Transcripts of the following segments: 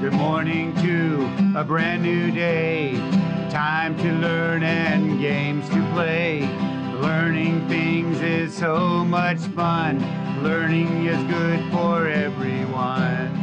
Good morning to a brand new day. Time to learn and games to play. Learning things is so much fun. Learning is good for everyone.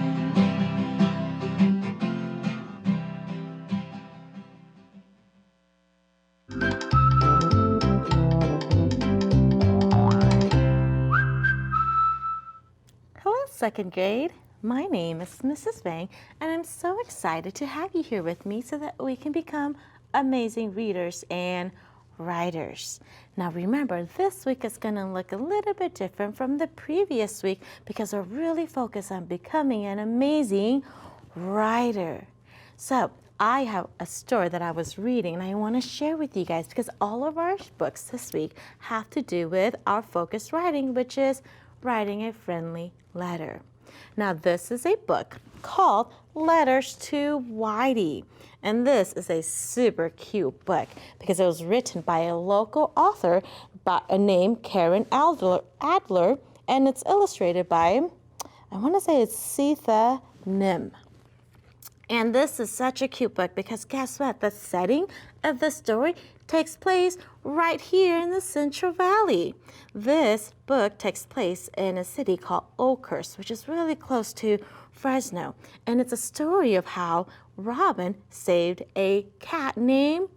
Hello, second grade. My name is Mrs. Vang, and I'm so excited to have you here with me so that we can become amazing readers and writers. Now remember, this week is going to look a little bit different from the previous week because we're really focused on becoming an amazing writer. So I have a story that I was reading and I want to share with you guys because all of our books this week have to do with our focused writing, which is writing a friendly letter. Now this is a book called Letters to Whitey, and this is a super cute book because it was written by a local author named Karen Adler, and it's illustrated by, I want to say it's Sitha Nim. And this is such a cute book because guess what? The setting of the story takes place right here in the Central Valley. This book takes place in a city called Oakhurst, which is really close to Fresno. And it's a story of how Robin saved a cat named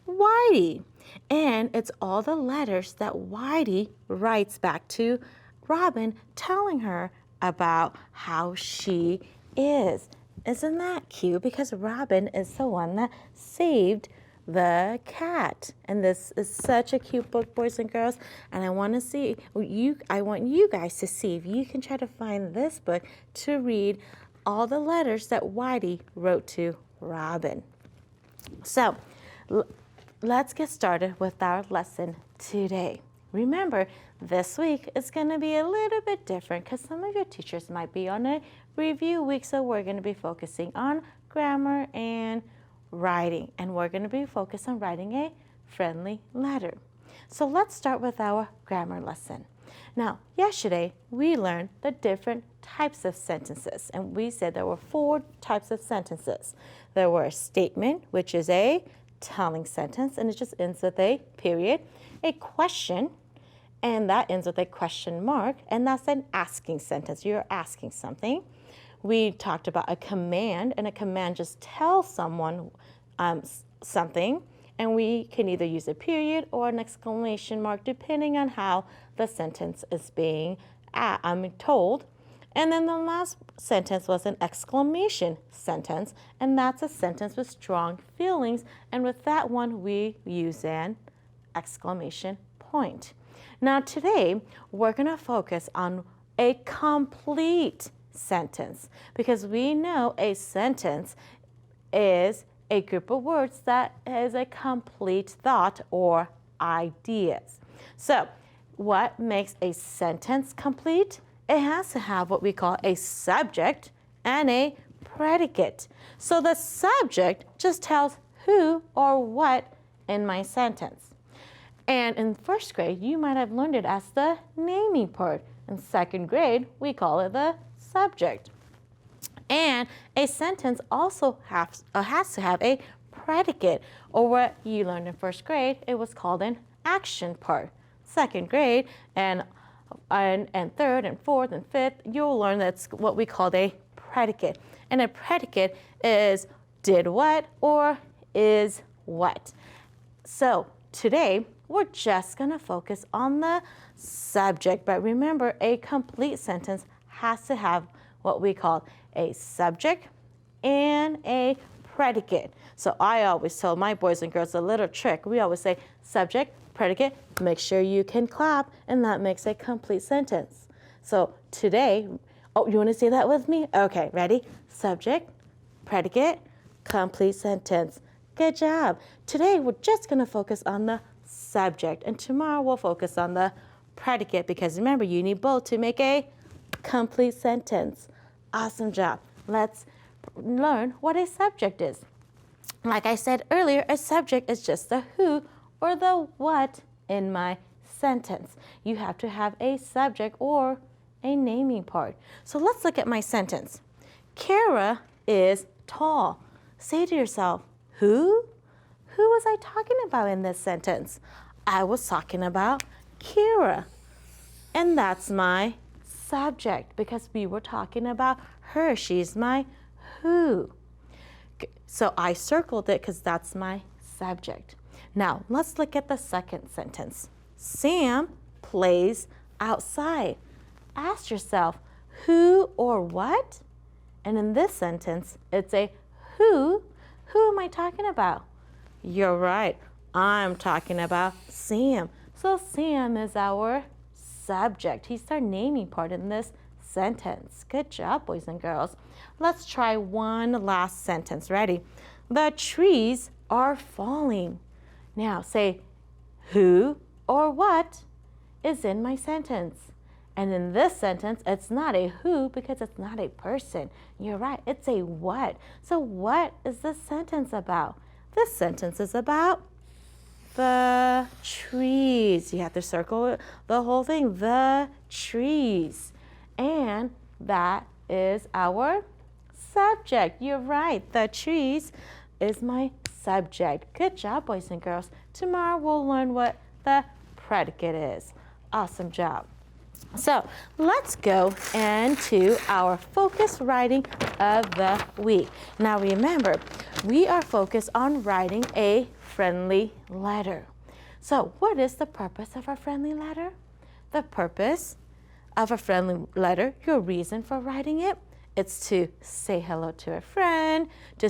Whitey. And it's all the letters that Whitey writes back to Robin telling her about how she is. Isn't that cute? Because Robin is the one that saved the cat. And this is such a cute book, boys and girls. And I want you guys to see if you can try to find this book to read all the letters that Whitey wrote to Robin. So let's get started with our lesson today. Remember, this week is going to be a little bit different because some of your teachers might be on a review week, so we're going to be focusing on grammar and writing, and we're going to be focused on writing a friendly letter. So let's start with our grammar lesson. Now, yesterday we learned the different types of sentences, and we said there were 4 types of sentences. There were a statement, which is a telling sentence, and it just ends with a period, a question, and that ends with a question mark, and that's an asking sentence. You're asking something. We talked about a command, and a command just tells someone something, and we can either use a period or an exclamation mark depending on how the sentence is being told. And then the last sentence was an exclamation sentence, and that's a sentence with strong feelings, and with that one we use an exclamation point. Now today we're going to focus on a complete sentence because we know a sentence is a group of words that is a complete thought or ideas. So what makes a sentence complete? It has to have what we call a subject and a predicate. So the subject just tells who or what in my sentence. And in first grade, you might have learned it as the naming part. In second grade, we call it the subject. And a sentence also has to have a predicate, or what you learned in first grade, it was called an action part. Second grade and third and fourth and fifth, you'll learn that's what we call a predicate. And a predicate is did what or is what. So today, we're just going to focus on the subject. But remember, a complete sentence has to have what we call a subject and a predicate. So I always tell my boys and girls a little trick. We always say subject, predicate, make sure you can clap, and that makes a complete sentence. So today, you want to say that with me? Okay, ready? Subject, predicate, complete sentence. Good job. Today, we're just going to focus on the subject, and tomorrow we'll focus on the predicate because remember, you need both to make a complete sentence. Awesome job. Let's learn what a subject is. Like I said earlier, a subject is just the who or the what in my sentence. You have to have a subject or a naming part. So let's look at my sentence. Kara is tall. Say to yourself, who? Who was I talking about in this sentence? I was talking about Kira. And that's my subject because we were talking about her. She's my who. So I circled it because that's my subject. Now let's look at the second sentence. Sam plays outside. Ask yourself, who or what? And in this sentence, it's a who. Who am I talking about? You're right. I'm talking about Sam. So Sam is our subject. He's our naming part in this sentence. Good job, boys and girls. Let's try one last sentence. Ready? The trees are falling. Now say, who or what is in my sentence? And in this sentence, it's not a who because it's not a person. You're right, it's a what. So what is this sentence about? This sentence is about the trees. You have to circle the whole thing, the trees. And that is our subject. You're right, the trees is my subject. Good job, boys and girls. Tomorrow we'll learn what the predicate is. Awesome job. So let's go into our focus writing of the week. Now remember, we are focused on writing a friendly letter. So what is the purpose of a friendly letter? The purpose of a friendly letter, your reason for writing it, it's to say hello to a friend, to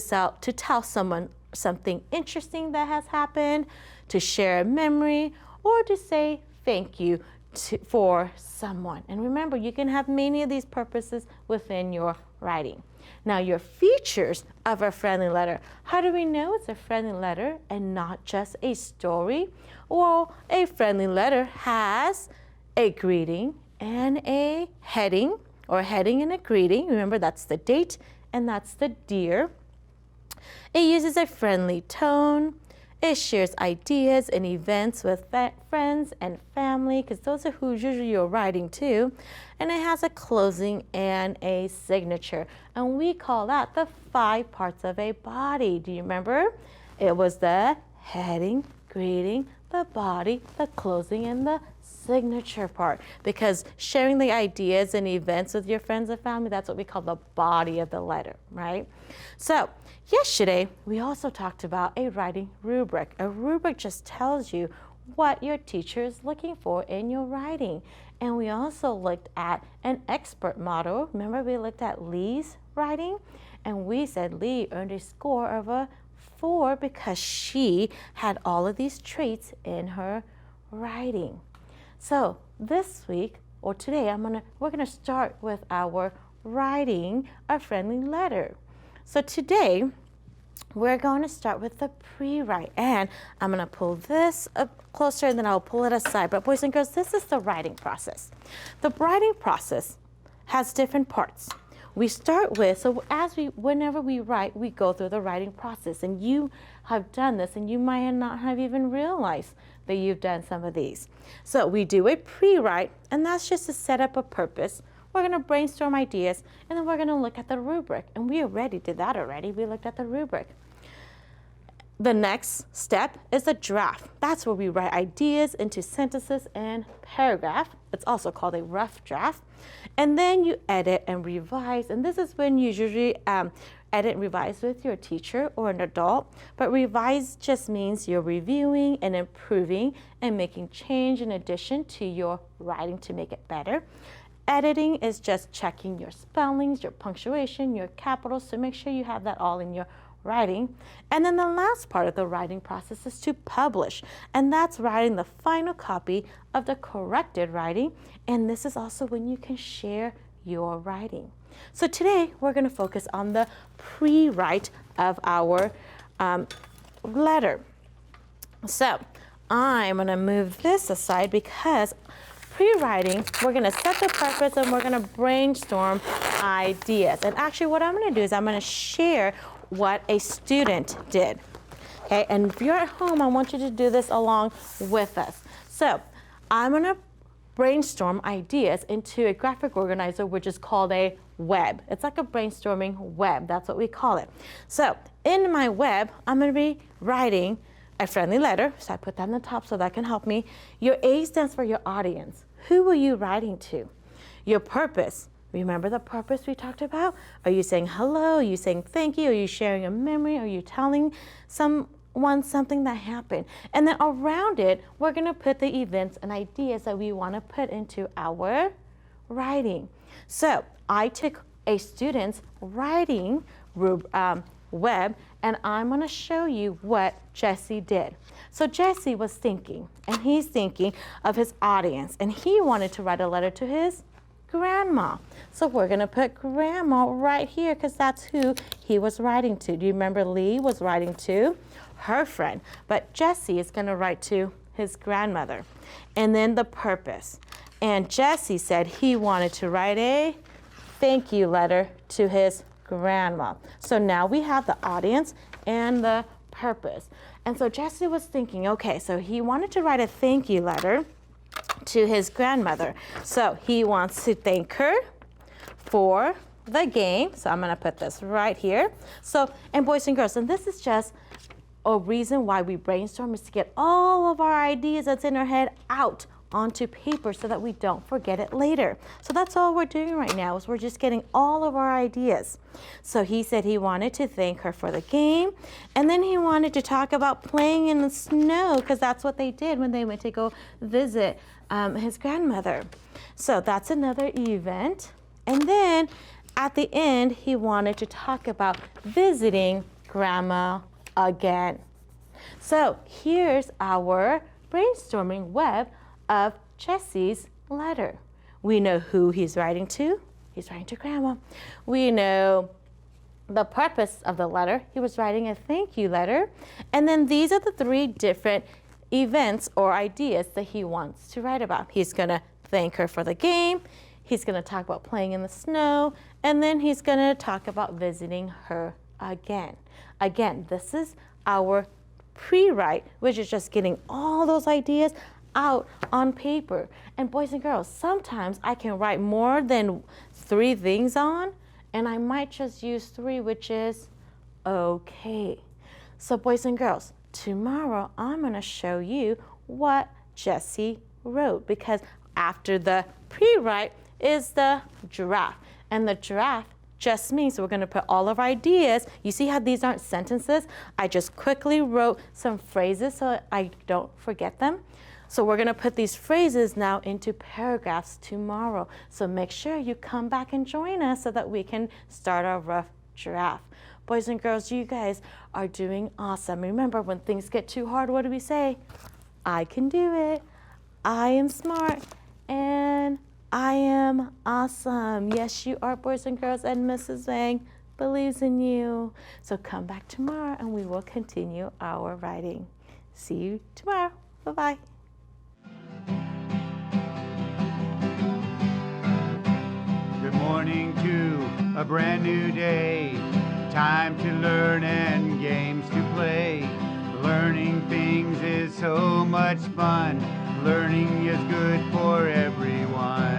tell someone something interesting that has happened, to share a memory, or to say thank you for someone. And remember, you can have many of these purposes within your writing. Now, your features of a friendly letter. How do we know it's a friendly letter and not just a story? Well, a friendly letter has a greeting and a heading, or a heading and a greeting. Remember, that's the date and that's the dear. It uses a friendly tone. It shares ideas and events with friends and family, because those are who usually you're writing to. And it has a closing and a signature. And we call that the 5 parts of a body. Do you remember? It was the heading, greeting, the body, the closing, and the signature part. Because sharing the ideas and events with your friends and family, that's what we call the body of the letter, right? So yesterday, we also talked about a writing rubric. A rubric just tells you what your teacher is looking for in your writing. And we also looked at an expert model. Remember, we looked at Lee's writing? And we said Lee earned a score of a 4 because she had all of these traits in her writing. So this week, or today, we're gonna start with our writing a friendly letter. So today, we're going to start with the pre-write, and I'm going to pull this up closer and then I'll pull it aside. But boys and girls, this is the writing process. The writing process has different parts. We start with, whenever we write, we go through the writing process, and you have done this and you might not have even realized that you've done some of these. So we do a pre-write, and that's just to set up a purpose. We're going to brainstorm ideas, and then we're going to look at the rubric. And we already did that already. We looked at the rubric. The next step is the draft. That's where we write ideas into sentences and paragraph. It's also called a rough draft. And then you edit and revise. And this is when you usually edit and revise with your teacher or an adult. But revise just means you're reviewing and improving and making change in addition to your writing to make it better. Editing is just checking your spellings, your punctuation, your capitals, to make sure you have that all in your writing. And then the last part of the writing process is to publish. And that's writing the final copy of the corrected writing. And this is also when you can share your writing. So today we're going to focus on the pre-write of our letter. So I'm going to move this aside because pre-writing, we're going to set the purpose and we're going to brainstorm ideas. And actually what I'm going to do is I'm going to share what a student did. Okay, and if you're at home, I want you to do this along with us. So I'm going to brainstorm ideas into a graphic organizer, which is called a web. It's like a brainstorming web. That's what we call it. So in my web, I'm going to be writing a friendly letter. So I put that on the top so that can help me. Your A stands for your audience. Who are you writing to? Your purpose. Remember the purpose we talked about? Are you saying hello? Are you saying thank you? Are you sharing a memory? Are you telling someone something that happened? And then around it, we're going to put the events and ideas that we want to put into our writing. So I took a student's writing web, and I'm going to show you what Jesse did. So Jesse was thinking, and he's thinking of his audience, and he wanted to write a letter to his grandma. So we're going to put grandma right here because that's who he was writing to. Do you remember Lee was writing to her friend? But Jesse is going to write to his grandmother. And then the purpose. And Jesse said he wanted to write a thank you letter to his grandma. So now we have the audience and the purpose. And so Jesse was thinking, okay, so he wanted to write a thank you letter to his grandmother. So he wants to thank her for the game. So I'm going to put this right here. So, and boys and girls, and this is just a reason why we brainstorm, is to get all of our ideas that's in our head out onto paper so that we don't forget it later. So that's all we're doing right now, is we're just getting all of our ideas. So he said he wanted to thank her for the game, and then he wanted to talk about playing in the snow, because that's what they did when they went to go visit his grandmother. So that's another event. And then at the end, he wanted to talk about visiting grandma again. So here's our brainstorming web of Jesse's letter. We know who he's writing to. He's writing to grandma. We know the purpose of the letter. He was writing a thank you letter. And then these are the three different events or ideas that he wants to write about. He's going to thank her for the game. He's going to talk about playing in the snow. And then he's going to talk about visiting her again. Again, this is our pre-write, which is just getting all those ideas out on paper. And boys and girls, sometimes I can write more than 3 things on, and I might just use 3, which is okay. So boys and girls, tomorrow I'm going to show you what Jesse wrote, because after the pre-write is the draft, and the draft just means we're going to put all of our ideas. You see how these aren't sentences? I just quickly wrote some phrases so I don't forget them. So we're going to put these phrases now into paragraphs tomorrow. So make sure you come back and join us so that we can start our rough draft. Boys and girls, you guys are doing awesome. Remember, when things get too hard, what do we say? I can do it. I am smart. And I am awesome. Yes, you are, boys and girls, and Mrs. Zhang believes in you. So come back tomorrow and we will continue our writing. See you tomorrow. Bye-bye. Good morning to a brand new day. Time to learn and games to play. Learning things is so much fun. Learning is good for everyone.